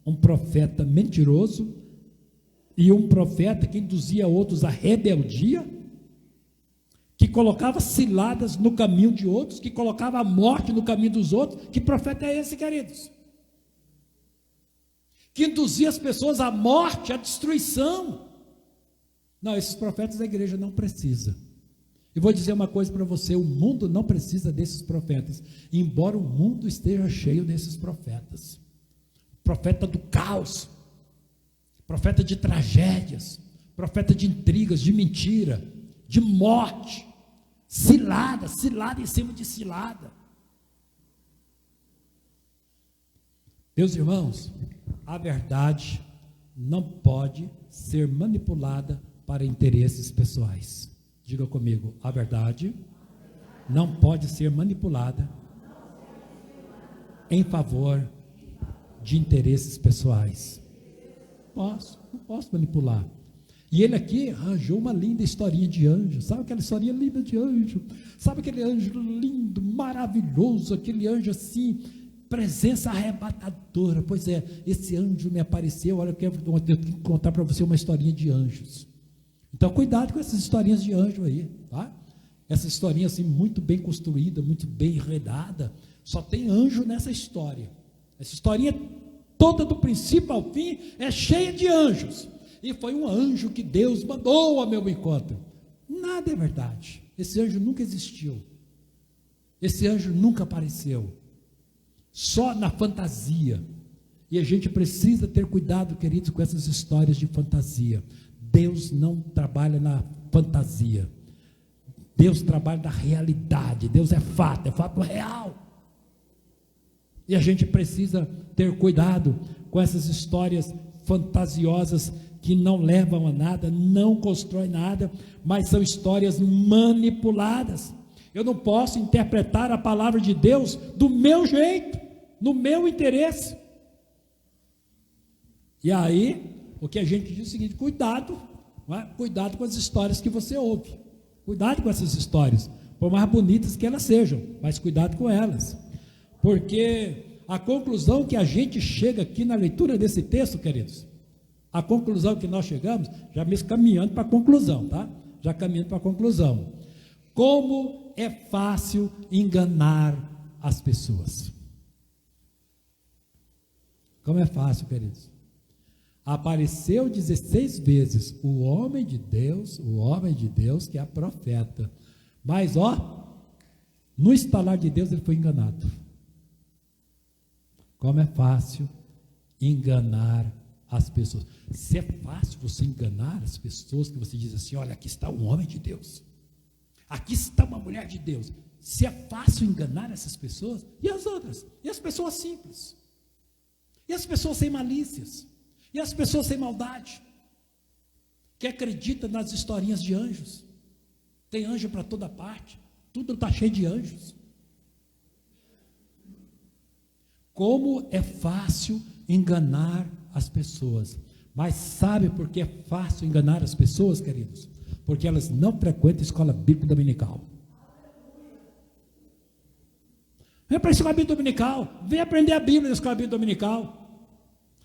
um profeta mentiroso e um profeta que induzia outros à rebeldia, que colocava ciladas no caminho de outros, que colocava a morte no caminho dos outros. Que profeta é esse, queridos? Que induzia as pessoas à morte, à destruição. Não, esses profetas a igreja não precisa. Eu vou dizer uma coisa para você: o mundo não precisa desses profetas, embora o mundo esteja cheio desses profetas. Profeta do caos, profeta de tragédias, profeta de intrigas, de mentira, de morte, cilada em cima de cilada. Meus irmãos, a verdade não pode ser manipulada para interesses pessoais. Diga comigo, a verdade não pode ser manipulada em favor de interesses pessoais. Não posso manipular. E ele aqui arranjou uma linda historinha de anjo. Sabe aquela historinha linda de anjo? Sabe aquele anjo lindo, maravilhoso, aquele anjo assim, presença arrebatadora? Pois é, esse anjo me apareceu. Olha, eu quero contar para você uma historinha de anjos. Então cuidado com essas historinhas de anjo aí, tá? Essa historinha assim, muito bem construída, muito bem enredada. Só tem anjo nessa história. Essa historinha toda, do princípio ao fim, é cheia de anjos. E foi um anjo que Deus mandou ao meu encontro. Nada é verdade. Esse anjo nunca existiu. Esse anjo nunca apareceu. Só na fantasia. E a gente precisa ter cuidado, queridos, com essas histórias de fantasia. Deus não trabalha na fantasia. Deus trabalha na realidade. Deus é fato real. E a gente precisa ter cuidado com essas histórias fantasiosas que não levam a nada, não constroem nada, mas são histórias manipuladas. Eu não posso interpretar a palavra de Deus do meu jeito, no meu interesse. E aí, o que a gente diz é o seguinte: cuidado, não é? Cuidado com as histórias que você ouve. Cuidado com essas histórias, por mais bonitas que elas sejam, mas cuidado com elas. Porque a conclusão que a gente chega aqui na leitura desse texto, queridos, a conclusão que nós chegamos, já mesmo caminhando para a conclusão, tá? Já caminhando para a conclusão. Como é fácil enganar as pessoas. Como é fácil, queridos. Apareceu 16 vezes o homem de Deus que é profeta. Mas, no estalar de Deus ele foi enganado. Como é fácil enganar as pessoas. Se é fácil você enganar as pessoas, que você diz assim: olha, aqui está um homem de Deus, aqui está uma mulher de Deus. Se é fácil enganar essas pessoas, e as outras? E as pessoas simples? E as pessoas sem malícias? E as pessoas sem maldade? Que acreditam nas historinhas de anjos? Tem anjo para toda parte, tudo está cheio de anjos. Como é fácil enganar as pessoas. Mas sabe por que é fácil enganar as pessoas, queridos? Porque elas não frequentam a escola bíblica dominical. Vem para a escola bíblica dominical, vem aprender a Bíblia na escola bíblica dominical,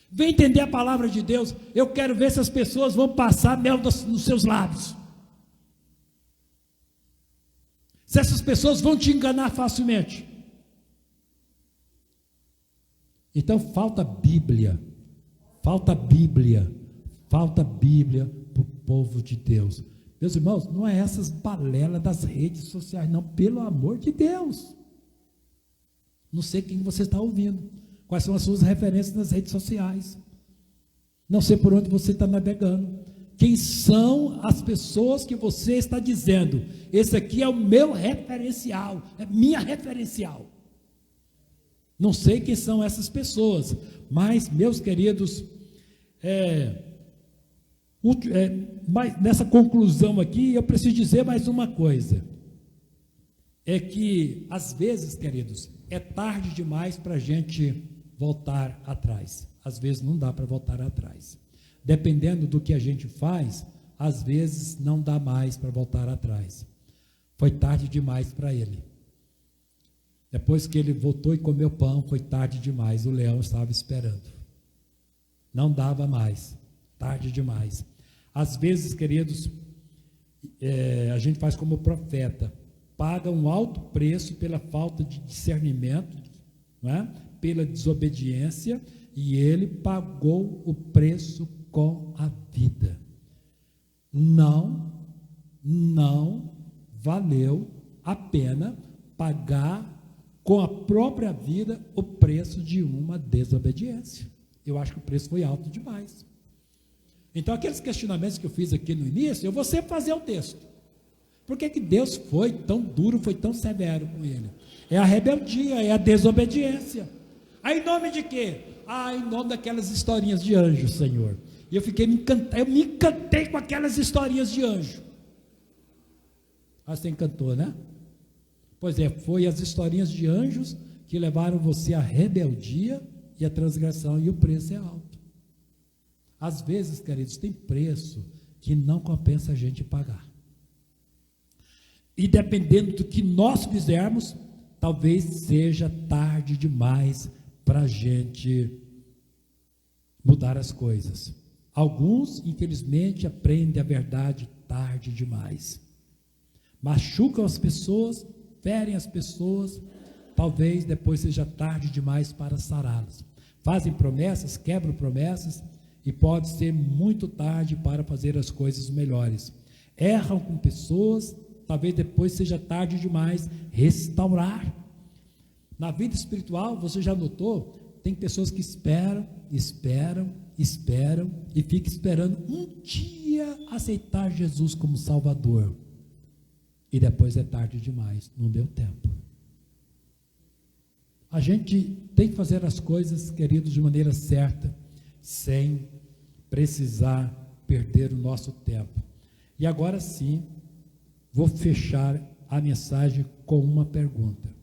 vem entender a palavra de Deus. Eu quero ver se as pessoas vão passar mel nos seus lábios, se essas pessoas vão te enganar facilmente. Então falta Bíblia para o povo de Deus. Meus irmãos, não é essas balelas das redes sociais, não, pelo amor de Deus. Não sei quem você está ouvindo, quais são as suas referências nas redes sociais, não sei por onde você está navegando, quem são as pessoas que você está dizendo: esse aqui é o meu referencial, é minha referencial. Não sei quem são essas pessoas, mas, meus queridos, mas nessa conclusão aqui, eu preciso dizer mais uma coisa. É que, às vezes, queridos, é tarde demais para a gente voltar atrás. Às vezes não dá para voltar atrás. Dependendo do que a gente faz, às vezes não dá mais para voltar atrás. Foi tarde demais para ele. Depois que ele voltou e comeu pão, foi tarde demais. O leão estava esperando. Não dava mais. Tarde demais. Às vezes, queridos, a gente faz como profeta. Paga um alto preço pela falta de discernimento, não é? Pela desobediência, e ele pagou o preço com a vida. Não valeu a pena pagar com a própria vida o preço de uma desobediência. Eu acho que o preço foi alto demais. Então, aqueles questionamentos que eu fiz aqui no início, eu vou sempre fazer o texto. Por que Deus foi tão duro, foi tão severo com ele? É a rebeldia, é a desobediência. Aí em nome de quê? Em nome daquelas historinhas de anjo, Senhor. E eu me encantei com aquelas historinhas de anjo. Você encantou, né? Pois é, foi as historinhas de anjos que levaram você à rebeldia e à transgressão, e o preço é alto. Às vezes, queridos, tem preço que não compensa a gente pagar. E dependendo do que nós fizermos, talvez seja tarde demais para a gente mudar as coisas. Alguns, infelizmente, aprendem a verdade tarde demais. Machucam as pessoas, ferem as pessoas, talvez depois seja tarde demais para sará-las. Fazem promessas, quebram promessas, e pode ser muito tarde para fazer as coisas melhores. Erram com pessoas, talvez depois seja tarde demais restaurar. Na vida espiritual, você já notou, tem pessoas que esperam e ficam esperando um dia aceitar Jesus como Salvador, e depois é tarde demais, não deu tempo. A gente tem que fazer as coisas, queridos, de maneira certa, sem precisar perder o nosso tempo. E agora sim, vou fechar a mensagem com uma pergunta.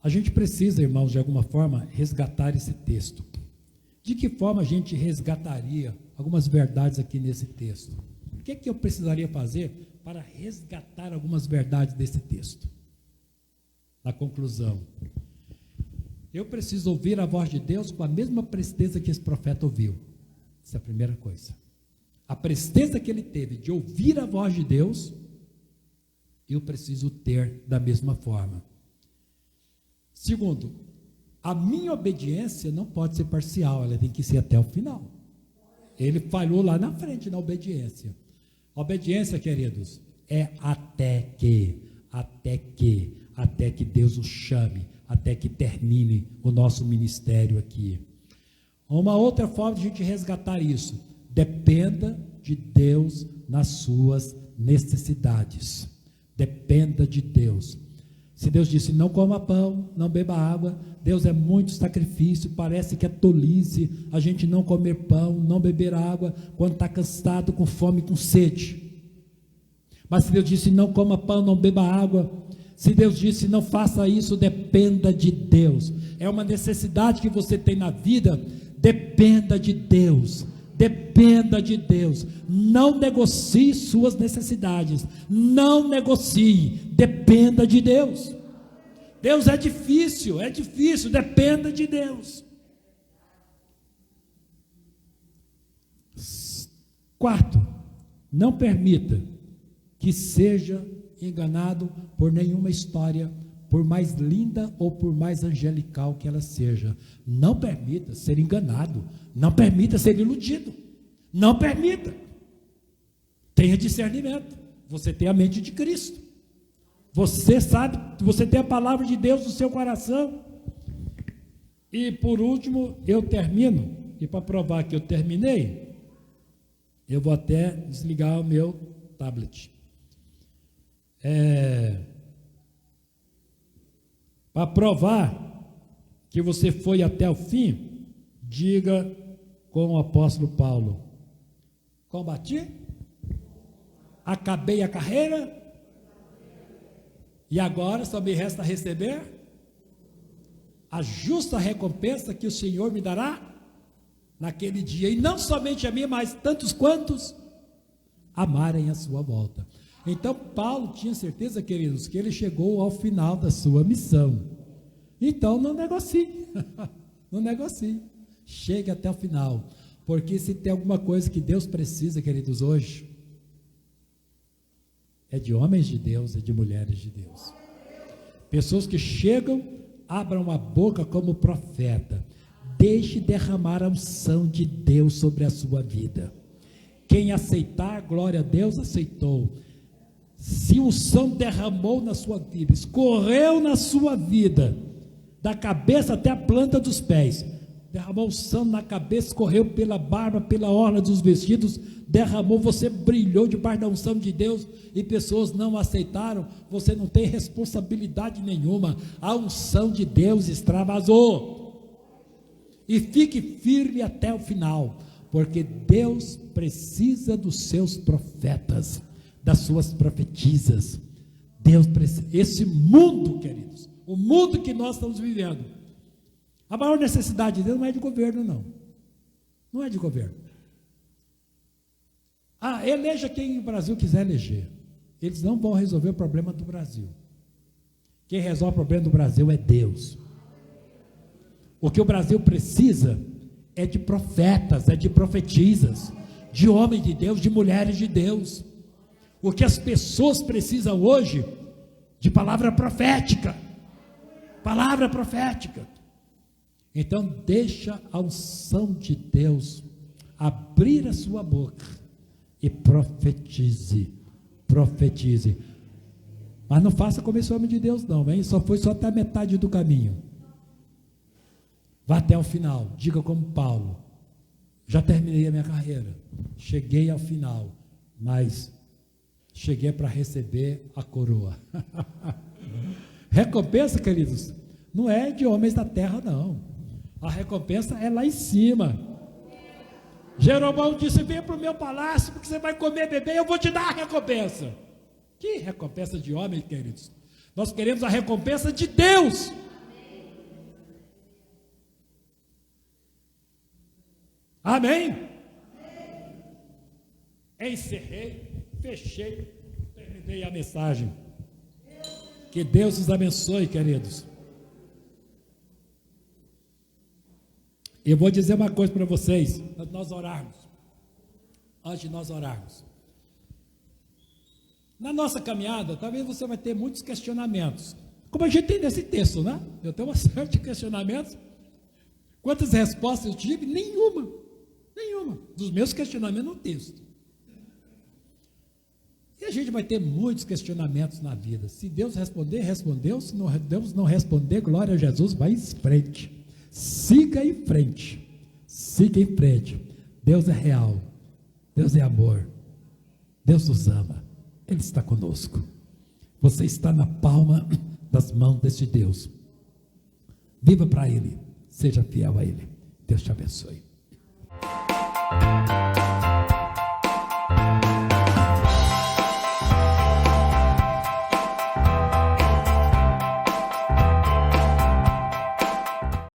A gente precisa, irmãos, de alguma forma, resgatar esse texto. De que forma a gente resgataria algumas verdades aqui nesse texto? O que eu precisaria fazer para resgatar algumas verdades desse texto? Na conclusão, eu preciso ouvir a voz de Deus com a mesma presteza que esse profeta ouviu. Essa é a primeira coisa. A presteza que ele teve de ouvir a voz de Deus, eu preciso ter da mesma forma. Segundo, a minha obediência não pode ser parcial, ela tem que ser até o final. Ele falhou lá na frente na obediência. Obediência, queridos, é até que Deus o chame, até que termine o nosso ministério aqui. Uma outra forma de a gente resgatar isso: dependa de Deus nas suas necessidades. Dependa de Deus. Se Deus disse, não coma pão, não beba água, Deus é muito sacrifício, parece que é tolice a gente não comer pão, não beber água, quando está cansado, com fome, com sede. Mas se Deus disse, não coma pão, não beba água, se Deus disse, não faça isso, dependa de Deus. É uma necessidade que você tem na vida, dependa de Deus. Dependa de Deus, não negocie suas necessidades, não negocie, dependa de Deus. Deus é difícil, dependa de Deus. Quarto, não permita que seja enganado por nenhuma história, por mais linda ou por mais angelical que ela seja. Não permita ser enganado, não permita ser iludido, não permita. Tenha discernimento, você tem a mente de Cristo, você sabe, você tem a palavra de Deus no seu coração. E por último, eu termino, e para provar que eu terminei, eu vou até desligar o meu tablet. Para provar que você foi até o fim, diga com o apóstolo Paulo: combati, acabei a carreira, e agora só me resta receber a justa recompensa que o Senhor me dará naquele dia, e não somente a mim, mas tantos quantos amarem a sua volta. Então Paulo tinha certeza, queridos, que ele chegou ao final da sua missão. Então não negocie, não negocie, chegue até o final, porque se tem alguma coisa que Deus precisa, queridos, hoje, é de homens de Deus, é de mulheres de Deus, pessoas que chegam, abram a boca como profeta, deixe derramar a unção de Deus sobre a sua vida. Quem aceitar, glória a Deus, aceitou. Se a unção derramou na sua vida, escorreu na sua vida, da cabeça até a planta dos pés, derramou unção na cabeça, escorreu pela barba, pela orla dos vestidos, derramou, você brilhou debaixo da unção de Deus, e pessoas não aceitaram, você não tem responsabilidade nenhuma, a unção de Deus extravasou. E fique firme até o final, porque Deus precisa dos seus profetas, das suas profetisas. Deus precisa, esse mundo, queridos, o mundo que nós estamos vivendo, a maior necessidade de Deus não é de governo, não é de governo. Eleja quem o Brasil quiser eleger, eles não vão resolver o problema do Brasil. Quem resolve o problema do Brasil é Deus. O que o Brasil precisa é de profetas, é de profetisas, de homens de Deus, de mulheres de Deus. O que as pessoas precisam hoje, de palavra profética, palavra profética. Então deixa a unção de Deus abrir a sua boca e profetize, profetize. Mas não faça como esse homem de Deus não, hein? Foi só até a metade do caminho. Vá até o final, diga como Paulo, já terminei a minha carreira, cheguei ao final, mas cheguei para receber a coroa. Recompensa, queridos, não é de homens da terra, não. A recompensa é lá em cima. Jeroboão disse: vem para o meu palácio, porque você vai comer, beber, eu vou te dar a recompensa. Que recompensa de homem, queridos? Nós queremos a recompensa de Deus. Amém? Encerrei, fechei, terminei a mensagem. Que Deus os abençoe, queridos. Eu vou dizer uma coisa para vocês, antes de nós orarmos. Na nossa caminhada, talvez você vai ter muitos questionamentos, como a gente tem nesse texto, né? Eu tenho uma série de questionamentos. Quantas respostas eu tive? Nenhuma dos meus questionamentos no texto. E a gente vai ter muitos questionamentos na vida. Se Deus responder, respondeu. Se Deus não responder, glória a Jesus, vai em frente. Siga em frente. Siga em frente. Deus é real. Deus é amor. Deus nos ama. Ele está conosco. Você está na palma das mãos deste Deus. Viva para Ele. Seja fiel a Ele. Deus te abençoe.